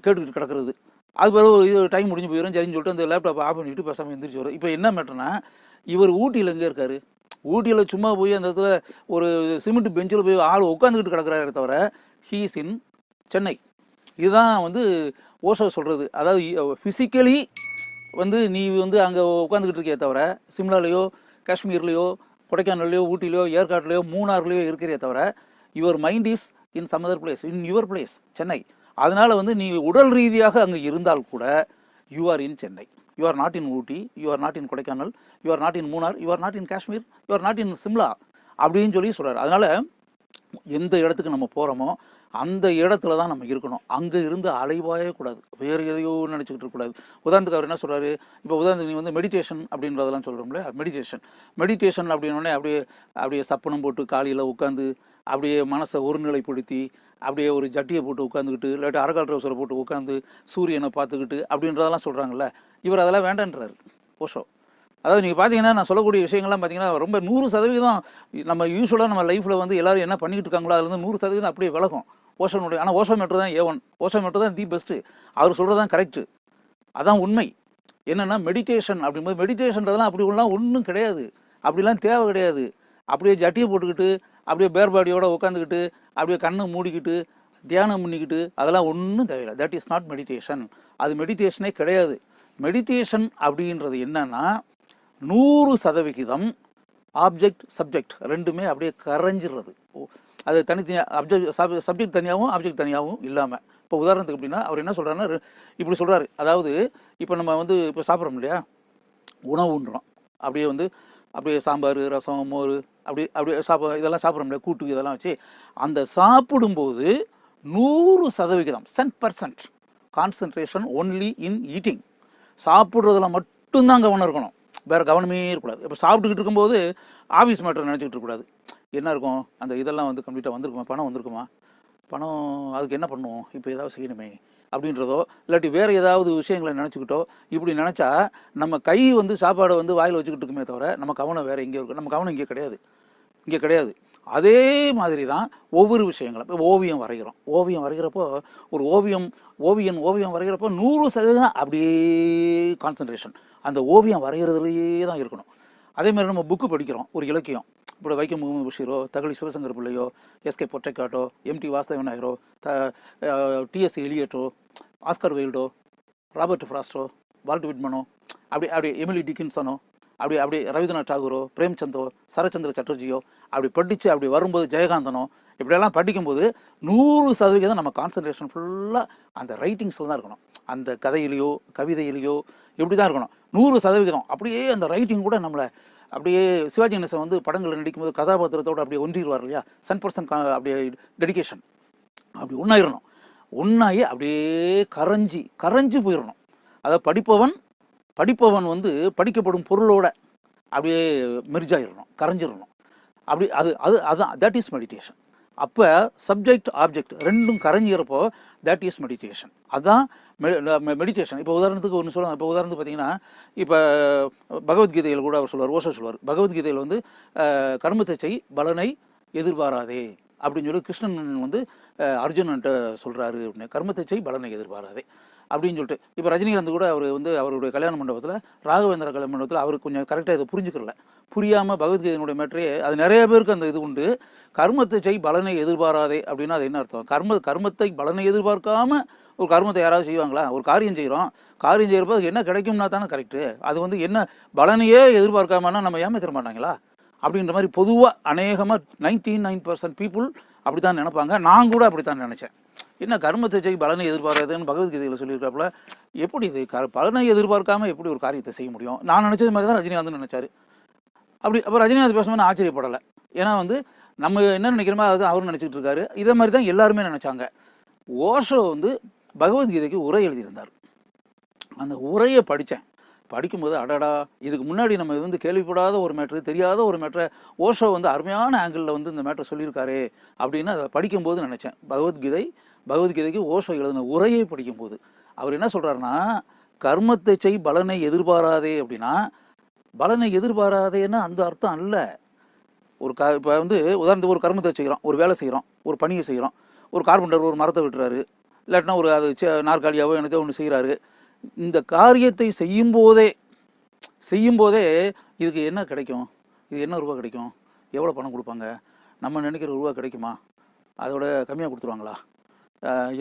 கேட்டுக்கிட்டு கிடக்கிறது. அது பிறகு இது டைம் முடிஞ்சு போயிடும் சரின்னு சொல்லிட்டு அந்த லேப்டாப்பை ஆஃப் பண்ணிவிட்டு பேசாமல் எந்திரிச்சு வரும். இப்போ என்ன மேட்டர்னா, இவர் ஊட்டியில் எங்கே இருக்கார், ஊட்டியில் சும்மா போய் அந்த இடத்துல ஒரு சிமெண்ட் பெஞ்சில் போய் ஆள் உட்காந்துக்கிட்டு கிடக்கிறாரே தவிர ஹீஸ் இன் சென்னை. இதுதான் வந்து ஓஷோ சொல்கிறது. அதாவது ஃபிசிக்கலி வந்து நீ வந்து அங்கே உட்காந்துக்கிட்டு இருக்கே தவிர சிம்லாலேயோ, காஷ்மீர்லேயோ, கொடைக்கானல்லையோ, ஊட்டிலையோ, ஏற்காட்லையோ, மூணார்லையோ இருக்கிறே தவிர your mind is in some other place, in your place Chennai. அதனால் வந்து நீ உடல் ரீதியாக அங்கே இருந்தால் கூட you are in Chennai, you are not in Ooty, you are not in Kodaikanal, you are not in Munnar, you are not in Kashmir, you are not in Shimla அப்படின்னு சொல்லி சொல்கிறார். அதனால் எந்த இடத்துக்கு நம்ம போகிறோமோ அந்த இடத்துல தான் நம்ம இருக்கணும். அங்கே இருந்து அலைவாயே கூடாது, வேறு எதையோ நினச்சிக்கிட்டு இருக்கக்கூடாது. உதாரணத்துக்கு அவர் என்ன சொல்கிறாரு, இப்போ உதாரணத்துக்கு நீ வந்து மெடிடேஷன் அப்படின்றதெல்லாம் சொல்கிறோம்ல, மெடிடேஷன் அப்படின்னோடனே அப்படியே சப்பனம் போட்டு காலையில் உட்காந்து அப்படியே மனசை ஒருநிலைப்படுத்தி அப்படியே ஒரு ஜட்டியை போட்டு உட்காந்துக்கிட்டு, இல்லாட்டி அரக்கால் ட்ரௌசரை போட்டு உட்காந்து சூரியனை பார்த்துக்கிட்டு அப்படின்றதெல்லாம் சொல்கிறாங்கல்ல, இவர் அதெல்லாம் வேண்டான்றார் ஓஷோ. அதாவது நீங்கள் பார்த்தீங்கன்னா நான் சொல்லக்கூடிய விஷயங்கள்லாம் பார்த்தீங்கன்னா ரொம்ப 100% நம்ம யூஸ்வலாக நம்ம லைஃப்பில் வந்து எல்லோரும் என்ன பண்ணிக்கிட்டு இருக்காங்களோ அதுலேருந்து 100% அப்படியே விலகும் ஓஷோனுடைய. ஆனால் ஓஷோ மேட்ரு தான் A1, ஓஷோ மேட்ரு தான் தி பெஸ்ட்டு, அவர் சொல்கிறது தான் கரெக்டு, அதான் உண்மை. என்னென்னா மெடிடேஷன் அப்படிங்கும்போது மெடிடேஷன்றதெல்லாம் அப்படி ஒன்றும் கிடையாது, அப்படிலாம் தேவை கிடையாது. அப்படியே ஜட்டியை போட்டுக்கிட்டு அப்படியே பேர்பாடியோடு உட்காந்துக்கிட்டு அப்படியே கண்ணை மூடிக்கிட்டு தியானம் பண்ணிக்கிட்டு அதெல்லாம் ஒன்றும் தேவையில்லை. தட் இஸ் நாட் மெடிடேஷன், அது மெடிடேஷனே கிடையாது. மெடிடேஷன் அப்படின்றது என்னன்னா 100% ஆப்ஜெக்ட் சப்ஜெக்ட் ரெண்டுமே அப்படியே கரைஞ்சிடுறது. அது தனித்தனியாக சப்ஜெக்ட் தனியாகவும் ஆப்ஜெக்ட் தனியாகவும் இல்லாமல். இப்போ உதாரணத்துக்கு அப்படின்னா அவர் என்ன சொல்கிறாருன்னா இப்படி சொல்கிறாரு, அதாவது இப்போ நம்ம வந்து இப்போ சாப்பிட்றோம் இல்லையா, உணவு உண்றோம், அப்படியே சாம்பார், ரசம், மோர் அப்படியே இதெல்லாம் சாப்பிட்றோம் இல்லையா, கூட்டு இதெல்லாம் வச்சு அந்த சாப்பிடும்போது 100% 10% கான்சன்ட்ரேஷன் ஒன்லி இன் ஈட்டிங். சாப்பிட்றதுல மட்டும்தான் கவனம் இருக்கணும், வேறு கவனமே இருக்கக்கூடாது. இப்போ சாப்பிட்டுக்கிட்டு இருக்கும்போது ஆஃபீஸ் மேட்டர் நினச்சிக்கிட்டு இருக்கக்கூடாது. என்ன இருக்கும், அந்த இதெல்லாம் வந்து கம்ப்ளீட்டாக வந்திருக்குமா, பணம் வந்திருக்குமா, பணம் அதுக்கு என்ன பண்ணுவோம், இப்போ ஏதாவது செய்யணுமே அப்படின்றதோ, இல்லாட்டி வேறு ஏதாவது விஷயங்களை நினச்சிக்கிட்டோ, இப்படி நினச்சா நம்ம கை வந்து சாப்பாடை வந்து வாயில் வச்சுக்கிட்டு இருக்குமே தவிர நம்ம கவனம் வேறு எங்கேயோ இருக்கும். நம்ம கவனம் இங்கே கிடையாது. அதே மாதிரி தான் ஒவ்வொரு விஷயங்களும். இப்போ ஓவியம் வரைகிறோம். ஓவியம் வரைகிறப்போ ஒரு ஓவியம் வரைகிறப்போ 100% அப்படியே கான்சன்ட்ரேஷன் அந்த ஓவியம் வரைகிறதுலையே தான் இருக்கணும். அதேமாதிரி நம்ம புக்கு படிக்கிறோம், ஒரு இலக்கியம். இப்போ வைக்கம் முகமது பஷீரோ, தகழி சிவசங்கர் பிள்ளையோ, எஸ்கே பொற்றைக்காட்டோ, எம்டி வாசுதேவன் நாயரோ, டிஎஸ் எலியட்டோ, ஆஸ்கர் வெயில்டோ, ராபர்ட் ஃப்ராஸ்டோ, வால்ட் விட்மனோ, அப்படி எமிலி டிக்கின்சனோ, அப்படி ரவீந்திரநாத் டாகூரோ, பிரேம்சந்தோ, சரச்சந்திர சட்டர்ஜியோ அப்படி படித்து அப்படி வரும்போது ஜெயகாந்தனோ இப்படியெல்லாம் படிக்கும்போது 100% நம்ம கான்சன்ட்ரேஷன் ஃபுல்லாக அந்த ரைட்டிங்ஸில் தான் இருக்கணும். அந்த கதையிலையோ கவிதையிலையோ இப்படி தான் இருக்கணும் 100%. அப்படியே அந்த ரைட்டிங் கூட நம்மளை அப்படியே சிவாஜி கணேசன் வந்து படங்கள் நடிக்கும்போது கதாபாத்திரத்தோடு அப்படியே ஒன்றிடுவார் இல்லையா, 100% அப்படியே டெடிக்கேஷன் அப்படி ஒன்றாகி அப்படியே கரைஞ்சி போயிடணும். அதை படிப்பவன் வந்து படிக்கப்படும் பொருளோட அப்படியே மெர்ஜாயிடணும், கரைஞ்சிடணும். அப்படி அதுதான் தட் இஸ் மெடிடேஷன். அப்போ சப்ஜெக்ட் ஆப்ஜெக்ட் ரெண்டும் கரைஞ்சிறப்போ தட் இஸ் மெடிடேஷன். அதுதான் மெடிடேஷன். இப்போ உதாரணத்துக்கு ஒன்று சொல்லுவாங்க. இப்போ உதாரணத்துக்கு பார்த்தீங்கன்னா, இப்போ பகவத்கீதையில் கூட அவர் சொல்லுவார், ஓஷோ சொல்லுவார். பகவத்கீதையில் வந்து கர்மத்தை செய் பலனை எதிர்பாராதே அப்படின்னு சொல்லி கிருஷ்ணன் வந்து அர்ஜுனன்ட்ட சொல்கிறாரு அப்படின்னு. கர்மத்தை செய் பலனை எதிர்பாராதே அப்படின்னு சொல்லிட்டு. இப்போ ரஜினிகாந்த் கூட அவர் வந்து அவருடைய கல்யாண மண்டபத்தில், ராகவேந்திர கல்யாண மண்டபத்தில் அவருக்கு கொஞ்சம் கரெக்டாக இதை புரிஞ்சுக்கிறல, புரியாமல் பகவத்கீதையினுடைய மேட்டரே அது நிறைய பேருக்கு அந்த இது உண்டு. கர்மத்தை செய் பலனை எதிர்பாராதே அப்படின்னா அது என்ன அர்த்தம்? கர்மத்தை பலனை எதிர்பார்க்காம ஒரு கர்மத்தை யாராவது செய்வாங்களா? ஒரு காரியம் செய்கிறப்போ அதுக்கு என்ன கிடைக்கும்னா தானே கரெக்டு. அது வந்து என்ன பலனையே எதிர்பார்க்காமன்னா நம்ம ஏமாத்திர மாட்டாங்களா அப்படின்ற மாதிரி பொதுவாக அநேகமாக 99% பீப்புள் அப்படி தான் நினைப்பாங்க. நான் கூட அப்படி தான் நினச்சேன். என்ன கர்மத்தை செய் பலனை எதிர்பார்க்காதுன்னு பகவத்கீதையில் சொல்லியிருக்காப்புல, எப்படி இது பலனை எதிர்பார்க்காம எப்படி ஒரு காரியத்தை செய்ய முடியும்? நான் நினச்சது மாதிரி தான் ரஜினிகாந்த் நினச்சார். அப்போ ரஜினிகாந்த் பேசும்போது நான் ஆச்சரியப்படலை. ஏன்னா வந்து நம்ம என்ன நினைக்கிறோமோ அது அவரும் நினச்சிக்கிட்டு இருக்காரு. இதே மாதிரி தான் எல்லாருமே நினச்சாங்க. ஓஷோ வந்து பகவத்கீதைக்கு உரை எழுதியிருந்தார். அந்த உரையை படிக்கும்போது அடடா, இதுக்கு முன்னாடி நம்ம வந்து கேள்விப்படாத ஒரு மேட்ரு, தெரியாத ஒரு மேட்ரை ஓஷோ வந்து அருமையான ஆங்கிளில் வந்து இந்த மேட்ரை சொல்லியிருக்காரு அப்படின்னு அதை படிக்கும்போது நினச்சேன். பகவத்கீதைக்கு ஓஷோ எழுதின உரையை படிக்கும்போது அவர் என்ன சொல்கிறாருன்னா, கர்மத்தை செய் பலனை எதிர்பாராதே அப்படின்னா, பலனை எதிர்பாராதேன்னா அந்த அர்த்தம் அல்ல. இப்போ வந்து உதாரணத்துக்கு ஒரு கர்மத்தை செய்கிறோம், ஒரு வேலை செய்கிறோம், ஒரு பணியை செய்கிறோம். ஒரு கார்பெண்டர் ஒரு மரத்தை வெட்டுறாரு, இல்லாட்டினா ஒரு அது நாற்காலியாவோ என்னதோ ஒன்று செய்கிறாரு. இந்த காரியத்தை செய்யும்போதே இதுக்கு என்ன கிடைக்கும், இது என்ன ரூபா கிடைக்கும், எவ்வளோ பணம் கொடுப்பாங்க, நம்ம நினைக்கிற ரூபா கிடைக்குமா, அதோட கம்மியாக கொடுத்துருவாங்களா,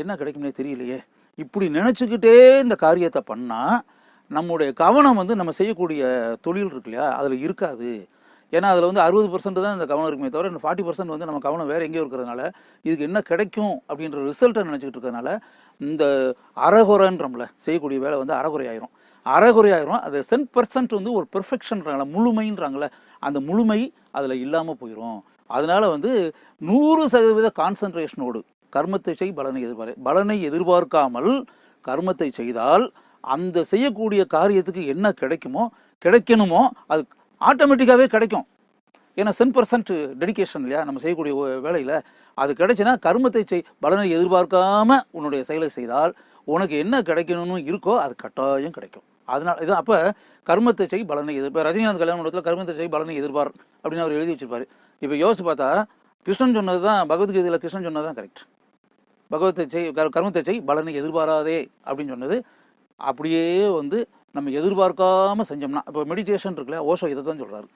என்ன கிடைக்கும்னே தெரியலையே, இப்படி நினச்சிக்கிட்டே இந்த காரியத்தை பண்ணால் நம்முடைய கவனம் வந்து நம்ம செய்யக்கூடிய தொழில் இருக்கு இல்லையா அதில் இருக்காது. ஏன்னா அதில் வந்து 60% தான் இந்த கவனம் இருக்குமே தவிர, இந்த 40% வந்து நம்ம கவனம் வேறு எங்கேயோ இருக்கிறதுனால இதுக்கு என்ன கிடைக்கும் அப்படின்ற ரிசல்ட்டை நினச்சிக்கிட்டு இருக்கிறதுனால இந்த அறகுறைன்றம்ல செய்யக்கூடிய வேலை வந்து அறகுறையாயிரும். அது 10% வந்து ஒரு பெர்ஃபெக்ஷன்றாங்கள, முழுமைன்றாங்களே, அந்த முழுமை அதில் இல்லாமல் போயிடும். அதனால வந்து 100% கான்சன்ட்ரேஷனோடு கர்மத்தை செய் பலனை எதிர்பார்க்காமல் கர்மத்தை செய்தால் அந்த செய்யக்கூடிய காரியத்துக்கு என்ன கிடைக்கணுமோ அது ஆட்டோமேட்டிக்காகவே கிடைக்கும். ஏன்னா 10% டெடிக்கேஷன் இல்லையா நம்ம செய்யக்கூடிய வேலையில், அது கிடைச்சுன்னா கர்மத்தை பலனை எதிர்பார்க்காம உன்னுடைய செயலை செய்தால் உனக்கு என்ன கிடைக்கணும்னு இருக்கோ அது கட்டாயம் கிடைக்கும். அதனால இது அப்போ கர்மத்தை பலனை இப்போ ரஜினிகாந்த் கல்யாண மண்டபத்தில் கர்மத்தை பலனை எதிர்பார் அப்படின்னு அவர் எழுதி வச்சிருப்பாரு. இப்போ யோசிச்சு பார்த்தா கிருஷ்ணன் சொன்னது தான், பகவத்கீதையில் கிருஷ்ணன் சொன்னது தான் கரெக்ட். கர்மத்தை பலனை எதிர்பாராதே அப்படின்னு சொன்னது அப்படியே வந்து நம்ம எதிர்பார்க்காம செஞ்சோம்னா, இப்போ மெடிடேஷன் இருக்குல்ல, ஓஷோ இதை தான் சொல்கிறாரு.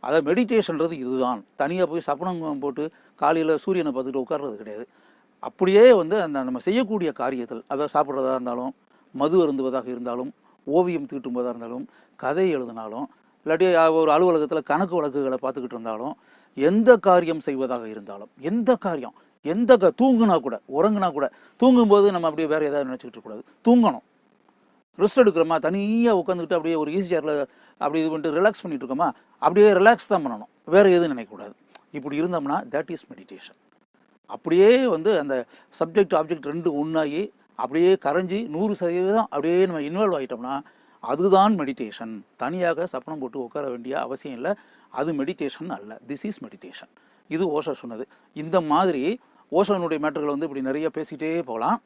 அதாவது மெடிடேஷன்றது இதுதான். தனியாக போய் சப்பனம் போட்டு காலையில் சூரியனை பார்த்துட்டு உட்கார்றது கிடையாது. அப்படியே வந்து அந்த நம்ம செய்யக்கூடிய காரியத்தில், அதாவது சாப்பிட்றதா இருந்தாலும், மது அருந்துவதாக இருந்தாலும், ஓவியம் தீட்டும்போதாக இருந்தாலும், கதை எழுதினாலும், இல்லாட்டி ஒரு அலுவலகத்தில் கணக்கு வழக்குகளை பார்த்துக்கிட்டு இருந்தாலும், எந்த காரியம் செய்வதாக இருந்தாலும், தூங்குனா கூட, உறங்குனா கூட, தூங்கும்போது நம்ம அப்படியே வேறு ஏதாவது நினச்சிக்கிட்டு இருக்கக்கூடாது. தூங்கணும். ரெஸ்ட் எடுக்கிறோமா, தனியாக உட்காந்துக்கிட்டு அப்படியே ஒரு ஈஸி சேரில் அப்படி இது பண்ணிட்டு ரிலாக்ஸ் பண்ணிட்டு இருக்கோமா, அப்படியே ரிலாக்ஸ் தான் பண்ணணும், வேறு எதுவும் நினைக்கக்கூடாது. இப்படி இருந்தோம்னா தட் இஸ் மெடிடேஷன். அப்படியே வந்து அந்த சப்ஜெக்ட் ஆப்ஜெக்ட் ரெண்டு ஒன்றாகி அப்படியே கரைஞ்சி 100% அப்படியே நம்ம இன்வால்வ் ஆகிட்டோம்னா அதுதான் மெடிடேஷன். தனியாக சப்பனம் போட்டு உட்கார வேண்டிய அவசியம் இல்லை. அது மெடிடேஷன் அல்ல, திஸ் இஸ் மெடிடேஷன். இது ஓஷோ சொன்னது. இந்த மாதிரி ஓஷோனுடைய மேட்டர்களை வந்து இப்படி நிறைய பேசிக்கிட்டே போகலாம்,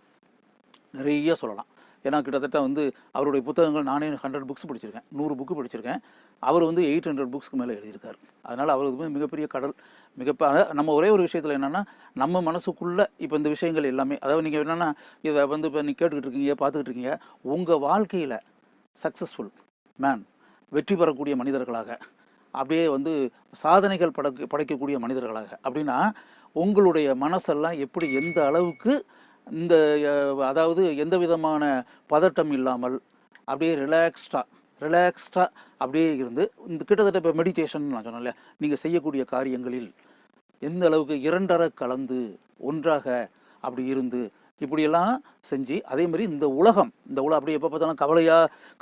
நிறைய சொல்லலாம். ஏன்னா கிட்டத்தட்ட வந்து அவருடைய புத்தகங்கள் நானே 100 புக்ஸ் படிச்சிருக்கேன், 100 புக்கு படிச்சிருக்கேன். அவர் வந்து 800 புக்ஸ்க்கு மேலே எழுதியிருக்கார். அதனால் அவருக்கு வந்து மிகப்பெரிய கடல். நம்ம ஒரே ஒரு விஷயத்தில் என்னென்னா, நம்ம மனசுக்குள்ளே இப்போ இந்த விஷயங்கள் எல்லாமே, அதாவது நீங்கள் என்னென்னா இதை வந்து இப்போ நீங்கள் கேட்டுக்கிட்டு இருக்கீங்க, பார்த்துக்கிட்டு இருக்கீங்க, உங்கள் வாழ்க்கையில் சக்ஸஸ்ஃபுல் மேன், வெற்றி பெறக்கூடிய மனிதர்களாக, அப்படியே வந்து சாதனைகள் படைக்கக்கூடிய மனிதர்களாக அப்படின்னா, உங்களுடைய மனசெல்லாம் எப்படி எந்த அளவுக்கு இந்த அதாவது எந்த விதமான பதட்டம் இல்லாமல் அப்படியே ரிலாக்ஸ்டாக அப்படியே இருந்து, இந்த கிட்டத்தட்ட இப்போ மெடிடேஷன் நான் சொன்னேன்ல, நீங்கள் செய்யக்கூடிய காரியங்களில் எந்த அளவுக்கு இரண்டரை கலந்து ஒன்றாக அப்படி இருந்து இப்படியெல்லாம் செஞ்சு, அதே மாதிரி இந்த உலகம் அப்படி எப்போ பார்த்தாலும்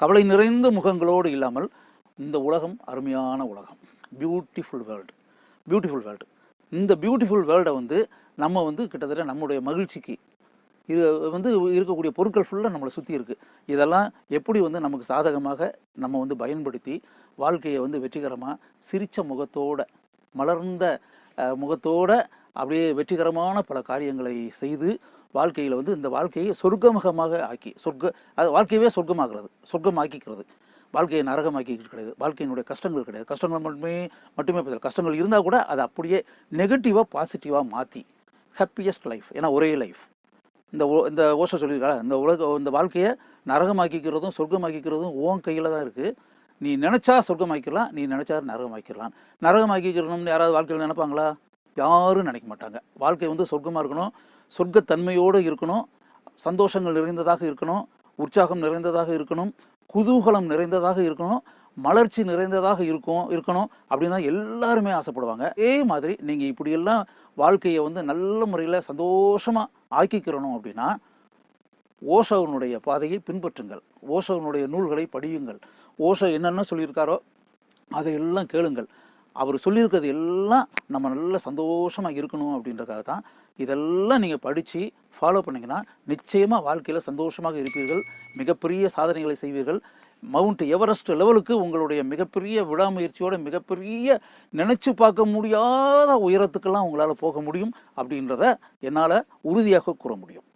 கவலை நிறைந்த முகங்களோடு இல்லாமல், இந்த உலகம் அருமையான உலகம், பியூட்டிஃபுல் வேர்ல்டு. இந்த பியூட்டிஃபுல் வேர்ல்டை வந்து நம்ம வந்து கிட்டத்தட்ட நம்முடைய மகிழ்ச்சிக்கு இது வந்து இருக்கக்கூடிய பொருட்கள் ஃபுல்லாக நம்மளை சுற்றி இருக்குது. இதெல்லாம் எப்படி வந்து நமக்கு சாதகமாக நம்ம வந்து பயன்படுத்தி வாழ்க்கையை வந்து வெற்றிகரமாக சிரித்த முகத்தோட, மலர்ந்த முகத்தோட அப்படியே வெற்றிகரமான பல காரியங்களை செய்து வாழ்க்கையில் வந்து இந்த வாழ்க்கையை சொர்க்கமுகமாக ஆக்கி அது வாழ்க்கையவே சொர்க்கமாக்கிக்கிறது. வாழ்க்கையை நரகமாக்கிக்கிட்டு கிடையாது. வாழ்க்கையினுடைய கஷ்டங்கள் கிடையாது. கஷ்டங்கள் மட்டுமே பதில். கஷ்டங்கள் இருந்தால் கூட அதை அப்படியே நெகட்டிவாக பாசிட்டிவாக மாற்றி ஹாப்பியஸ்ட் லைஃப். ஏன்னா ஒரே லைஃப். இந்த ஓஷோ சொல்லியிருக்காங்க, இந்த வாழ்க்கையை நரகமாக்கிக்கிறதும் சொர்க்கமாக்கிக்கிறதும் உன் கையில் தான் இருக்குது. நீ நினச்சா சொர்க்கமாக்கிடலாம், நீ நினச்சா நரகமாக்கிடலாம். நரகமாக்கிக்கிறணும்னு யாராவது வாழ்க்கையில் நினைப்பாங்களா? யாரும் நினைக்க மாட்டாங்க. வாழ்க்கை வந்து சொர்க்கமாக இருக்கணும், சொர்க்கத்தன்மையோடு இருக்கணும், சந்தோஷங்கள் நிறைந்ததாக இருக்கணும், உற்சாகம் நிறைந்ததாக இருக்கணும், குதூகலம் நிறைந்ததாக இருக்கணும், மலர்ச்சி நிறைந்ததாக இருக்கணும் அப்படின்னு தான் எல்லாருமே ஆசைப்படுவாங்க. அதே மாதிரி நீங்கள் இப்படியெல்லாம் வாழ்க்கையை வந்து நல்ல முறையில் சந்தோஷமாக ஆக்கிக்கிறணும் அப்படின்னா ஓஷோனுடைய பாதையை பின்பற்றுங்கள், ஓஷோனுடைய நூல்களை படியுங்கள், ஓஷோ என்னென்ன சொல்லியிருக்காரோ அதையெல்லாம் கேளுங்கள். அவர் சொல்லியிருக்கிறது எல்லாம் நம்ம நல்ல சந்தோஷமாக இருக்கணும் அப்படின்றக்காக தான். இதெல்லாம் நீங்கள் படித்து ஃபாலோ பண்ணிங்கன்னா நிச்சயமாக வாழ்க்கையில் சந்தோஷமாக இருப்பீர்கள், மிகப்பெரிய சாதனைகளை செய்வீர்கள். மவுண்ட் எவரெஸ்ட் லெவலுக்கு உங்களுடைய மிகப்பெரிய விடாமுயற்சியோட மிகப்பெரிய நினச்சி பார்க்க முடியாத உயரத்துக்கெல்லாம் உங்களால் போக முடியும் அப்படின்றத என்னால் உறுதியாக கூற முடியும்.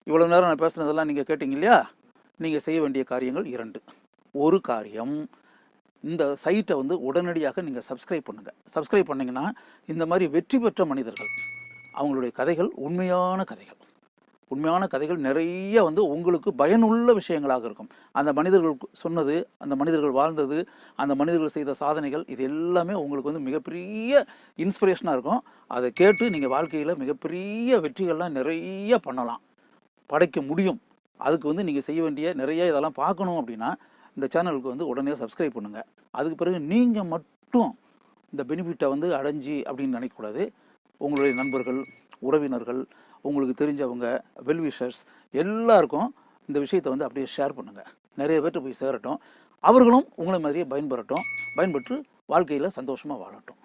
இவ்வளோ நேரம் நான் பேசுனதெல்லாம் நீங்கள் கேட்டீங்க இல்லையா? நீங்கள் செய்ய வேண்டிய காரியங்கள் 2. ஒரு காரியம், இந்த சைட்டை வந்து உடனடியாக நீங்கள் சப்ஸ்கிரைப் பண்ணுங்கள். சப்ஸ்கிரைப் பண்ணிங்கன்னா இந்த மாதிரி வெற்றி பெற்ற மனிதர்கள் அவங்களுடைய கதைகள் உண்மையான கதைகள் நிறைய வந்து உங்களுக்கு பயனுள்ள விஷயங்களாக இருக்கும். அந்த மனிதர்கள் சொன்னது, அந்த மனிதர்கள் வாழ்ந்தது, அந்த மனிதர்கள் செய்த சாதனைகள், இது எல்லாமே உங்களுக்கு வந்து மிகப்பெரிய இன்ஸ்பிரேஷனாக இருக்கும். அதை கேட்டு நீங்கள் வாழ்க்கையில் மிகப்பெரிய வெற்றிகள்லாம் நிறைய படைக்க முடியும். அதுக்கு வந்து நீங்கள் செய்ய வேண்டிய நிறைய இதெல்லாம் பார்க்கணும் அப்படின்னா இந்த சேனலுக்கு வந்து உடனே சப்ஸ்கிரைப் பண்ணுங்கள். அதுக்கு பிறகு நீங்கள் மட்டும் இந்த பெனிஃபிட்டை வந்து அடைஞ்சி அப்படின்னு நினைக்கக்கூடாது. உங்களுடைய நண்பர்கள், உறவினர்கள், உங்களுக்கு தெரிஞ்சவங்க, வெல்விஷர்ஸ் எல்லாருக்கும் இந்த விஷயத்தை வந்து அப்படியே ஷேர் பண்ணுங்கள். நிறைய பேர்கிட்ட போய் சேரட்டும். அவர்களும் உங்களை மாதிரியே பயன்பெறட்டும், பயன்பெற்று வாழ்க்கையில் சந்தோஷமாக வாழட்டும்.